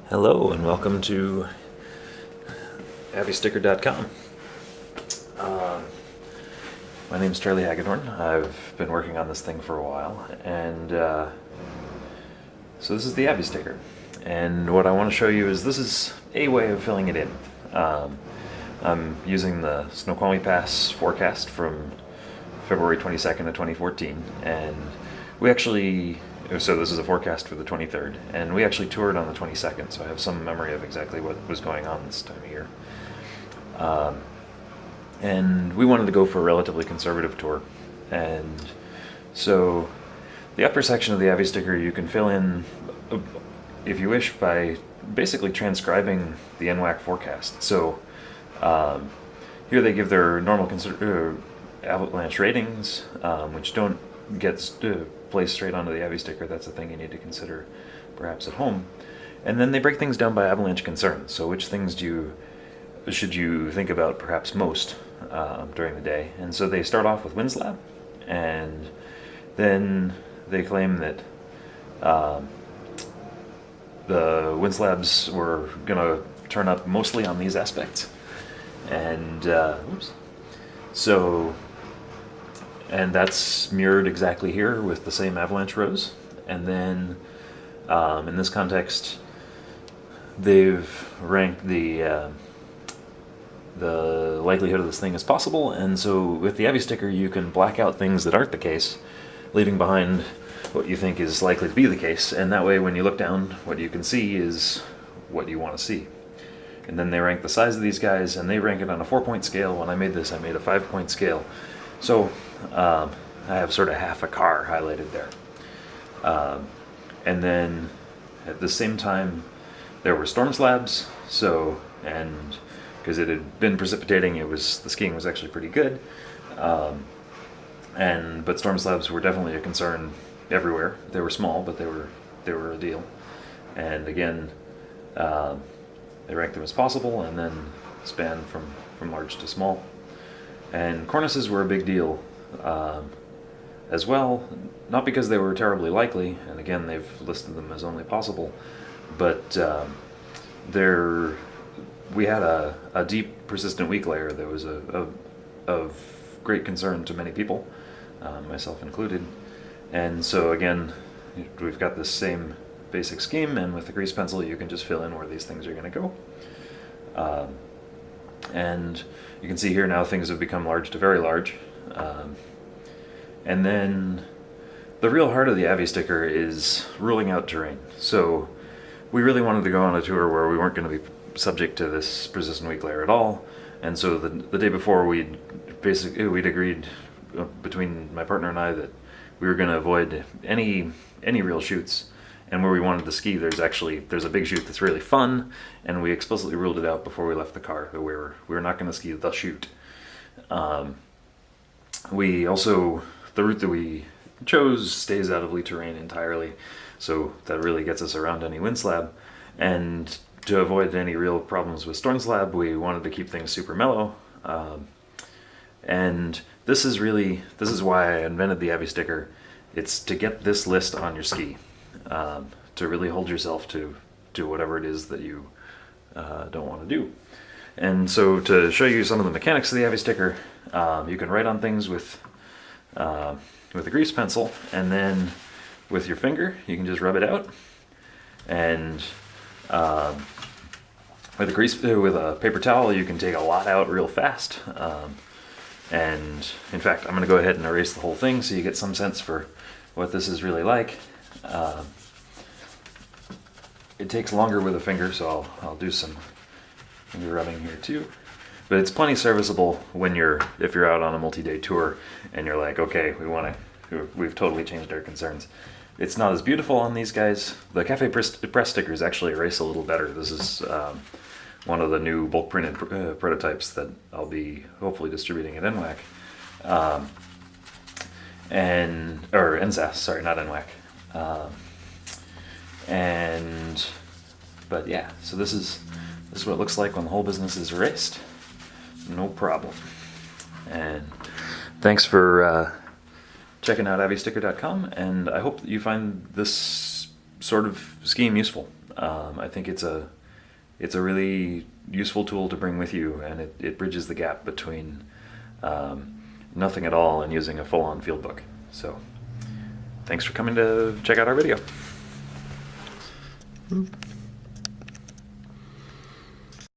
Hello and welcome to AvySticker.com. My name is Charlie Hagedorn. I've been working on this thing for a while, and so this is the AvySticker. And what I want to show you is this is a way of filling it in. I'm using the Snoqualmie Pass forecast from February 22nd of 2014, and so this is a forecast for the 23rd, and we actually toured on the 22nd, so I have some memory of exactly what was going on this time of year. And we wanted to go for a relatively conservative tour, and so the upper section of the AvySticker you can fill in, if you wish, by basically transcribing the NWAC forecast. So here they give their normal avalanche ratings, which don't get placed straight onto the AvySticker. That's a thing you need to consider perhaps at home. And then they break things down by avalanche concerns. So which things should you think about perhaps most during the day? And so they start off with wind slab, and then they claim that the wind slabs were going to turn up mostly on these aspects. And and that's mirrored exactly here with the same avalanche rows. And then in this context, they've ranked the likelihood of this thing as possible. And so with the AvySticker, you can black out things that aren't the case, leaving behind what you think is likely to be the case. And that way, when you look down, what you can see is what you want to see. And then they rank the size of these guys, and they rank it on a 4-point scale. When I made this, I made a 5-point scale. So I have sort of half a car highlighted there. And then at the same time, there were storm slabs. And because it had been precipitating, the skiing was actually pretty good. But storm slabs were definitely a concern everywhere. They were small, but they were a deal. And again, they ranked them as possible, and then span from large to small. And cornices were a big deal as well, not because they were terribly likely, and again they've listed them as only possible, but we had a deep persistent weak layer that was of great concern to many people, myself included. And so again, we've got this same basic scheme, and with the grease pencil you can just fill in where these things are going to go. And you can see here now things have become large to very large. And then the real heart of the AvySticker is ruling out terrain. So we really wanted to go on a tour where we weren't going to be subject to this persistent weak layer at all. And so the day before, we'd agreed between my partner and I that we were going to avoid any real chutes. And where we wanted to ski, there's a big chute that's really fun, and we explicitly ruled it out before we left the car that we were not going to ski the chute. The route that we chose stays out of lee terrain entirely, so that really gets us around any wind slab. And to avoid any real problems with storm slab, we wanted to keep things super mellow. And this is why I invented the AvySticker. It's to get this list on your ski. To really hold yourself to whatever it is that you don't want to do. And so to show you some of the mechanics of the AvySticker, you can write on things with a grease pencil, and then with your finger you can just rub it out. And with a paper towel you can take a lot out real fast. And in fact, I'm going to go ahead and erase the whole thing so you get some sense for what this is really like. It takes longer with a finger, so I'll do some finger rubbing here too. But it's plenty serviceable if you're out on a multi-day tour and you're like, okay, we've totally changed our concerns. It's not as beautiful on these guys. The Cafe Press stickers actually erase a little better. This is one of the new bulk printed prototypes that I'll be hopefully distributing at NWAC. Or NSAS, sorry, not NWAC. But yeah, so this is what it looks like when the whole business is erased. No problem. And thanks for checking out AvySticker.com, and I hope that you find this sort of scheme useful. I think it's a really useful tool to bring with you, and it bridges the gap between nothing at all and using a full-on field book. So thanks for coming to check out our video.